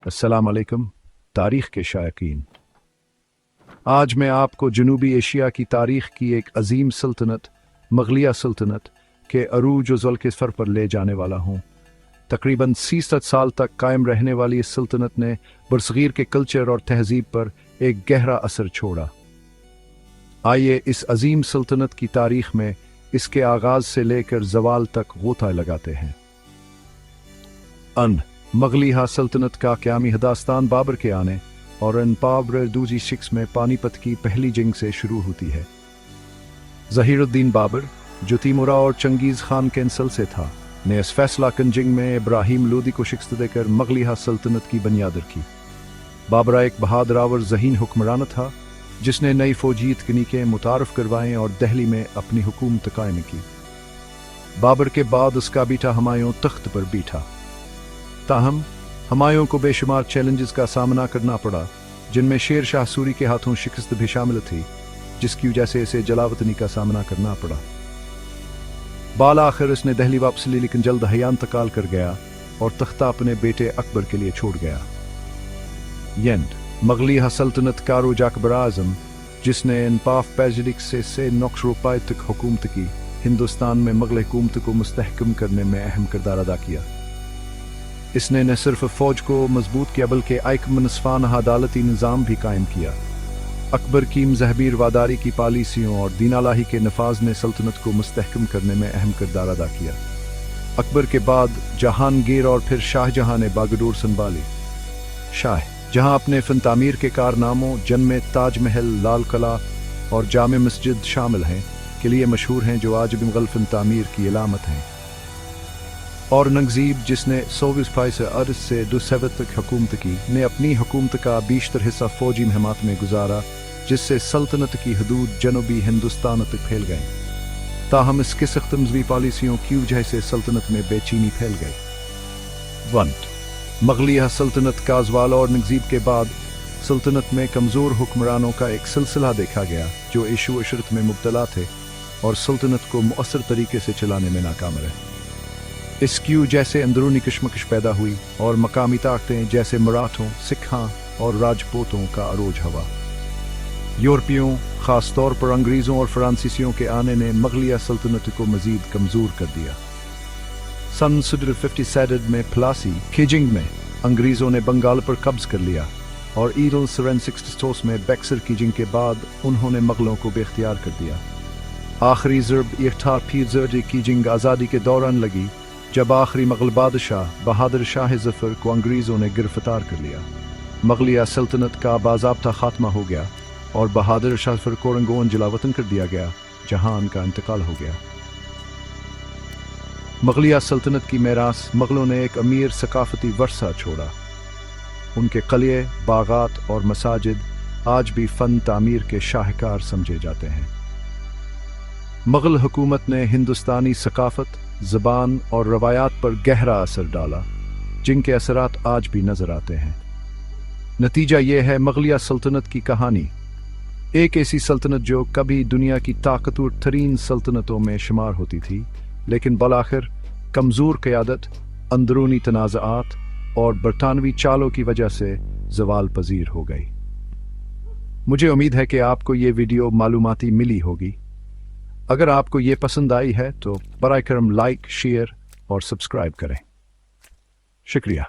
अस्सलाम वालेकुम। तारीख़ के शायकीन, आज मैं आपको जनूबी एशिया की तारीख़ की एक अजीम सल्तनत मुग़लिया सल्तनत के अरूज ज़ुल्क़िफ़र पर ले जाने वाला हूँ। तकरीबन 60 साल तक कायम रहने वाली इस सल्तनत ने बरसग़ीर के कल्चर और तहज़ीब पर एक गहरा असर छोड़ा। आइए इस अजीम सल्तनत की तारीख़ में इसके आगाज़ से लेकर ज़वाल तक गोता लगाते हैं। मुग़लिया सल्तनत का क़यामी दास्तान बाबर के आने और बाबर दूजी शिक्स में पानीपत की पहली जंग से शुरू होती है। ज़हीरुद्दीन बाबर, जो तैमूर और चंगेज़ खान के नस्ल से था, ने इस फैसला कन जंग में इब्राहिम लोदी को शिकस्त देकर मुग़लिया सल्तनत की बुनियाद रखी। बाबर एक बहादुर और ज़हीन हुक्मरान था, जिसने नई फ़ौजी तकनीकें मुतारफ़ करवाएं और दहली में अपनी हुकूमत कायम की। बाबर के बाद उसका बेटा हुमायूं तख्त पर बैठा। ताहम हुमायूं को बेशुमार चैलेंजेस का सामना करना पड़ा, जिनमें शेर शाह सूरी के हाथों शिकस्त भी शामिल थी, जिसकी वजह से इसे जलावतनी का सामना करना पड़ा। बाल आखिर इसने दहली वापस ली, लेकिन जल्द हयान इंतकाल कर गया और तख्ता अपने बेटे अकबर के लिए छोड़ गया। मुग़लिया सल्तनत का रोज अकबर आज़म, जिसने इनपाफ पैजरिक से नक्शरोपाई तक हुकूमत की, हिंदुस्तान में मुग़ल हुकूमत को मुस्तहकम करने में अहम किरदार अदा किया। इसने न सिर्फ फ़ौज को मजबूत किया बल्कि एक मुनसिफ़ाना अदालती निज़ाम भी कायम किया। अकबर की मज़हबी रवादारी की पॉलिसियों और दीन इलाही के नफाज ने सल्तनत को मुस्तहकम करने में अहम किरदार अदा किया। अकबर के बाद जहांगीर और फिर शाहजहां ने बागडोर संभाली। शाहजहां अपने फ़न तामीर के कारनामों, जिनमें ताजमहल, लाल किला और जामे मस्जिद शामिल हैं, के लिए मशहूर हैं, जो आज भी मुग़ल फ़न तामीर की इलामत हैं। और औरंगज़ेब, जिसने 24 अरस से 2 तक हुकूमत की, ने अपनी हुकूमत का बीशतर हिस्सा फ़ौजी मुहिमात में गुजारा, जिससे सल्तनत की हदूद जनूबी हिंदुस्तान तक फैल गई। ताहम इसके सख्त मज़हबी पॉलिसियों की वजह से सल्तनत में बेचैनी फैल गई। मुग़लिया सल्तनत का ज़वाल और औरंगज़ेब के बाद सल्तनत में कमज़ोर हुक्मरानों का एक सिलसिला देखा गया, जो इशू अशरत में मुब्तला थे और सल्तनत को मुअस्सर तरीके से चलाने में नाकाम रहे। इसकी वजह से अंदरूनी कशमकश पैदा हुई और मकामी ताकतें जैसे मराठों, सिखों और राजपूतों का अरोज हुआ। यूरोपियों, ख़ास तौर पर अंग्रेज़ों और फ्रांसीसियों के आने ने मुग़लिया सल्तनत को मज़ीद कमज़ोर कर दिया। सन 1757 में प्लासी की जंग में अंग्रेज़ों ने बंगाल पर कब्ज़ कर लिया और 1766 में बक्सर की जंग के बाद उन्होंने मुग़लों को बेख्तियार कर दिया। आखिरी ज़रब 1840 की जंग आज़ादी के दौरान लगी, जब आखिरी मुग़ल बादशाह बहादुर शाह ज़फ़र को अंग्रेज़ों ने गिरफ़्तार कर लिया। मुग़लिया सल्तनत का बाज़ाब्ता ख़ात्मा हो गया और बहादुर शाह ज़फ़र को रंगोन जलावतन कर दिया गया, जहां उनका इंतकाल हो गया। मुग़लिया सल्तनत की मेरास मुग़लों ने एक अमीर सकाफ़ती वर्सा छोड़ा। उनके क़िले, बागात और मसाजिद आज भी फ़न तामीर के शाहकार समझे जाते हैं। मुग़ल हुकूमत ने हिंदुस्तानी सकाफ़त, ज़बान और रवायात पर गहरा असर डाला, जिनके असरात आज भी नज़र आते हैं। नतीजा ये है मुग़लिया सल्तनत की कहानी, एक ऐसी सल्तनत जो कभी दुनिया की ताकतवर तरीन सल्तनतों में शुमार होती थी, लेकिन बलाखिर कमज़ोर क़यादत, अंदरूनी तनाज़ात और बरतानवी चालों की वजह से ज़वाल पज़ीर हो गई। मुझे उम्मीद है कि आपको ये वीडियो मालूमाती मिली होगी। अगर आपको ये पसंद आई है तो बराए करम लाइक, शेयर और सब्सक्राइब करें। शुक्रिया।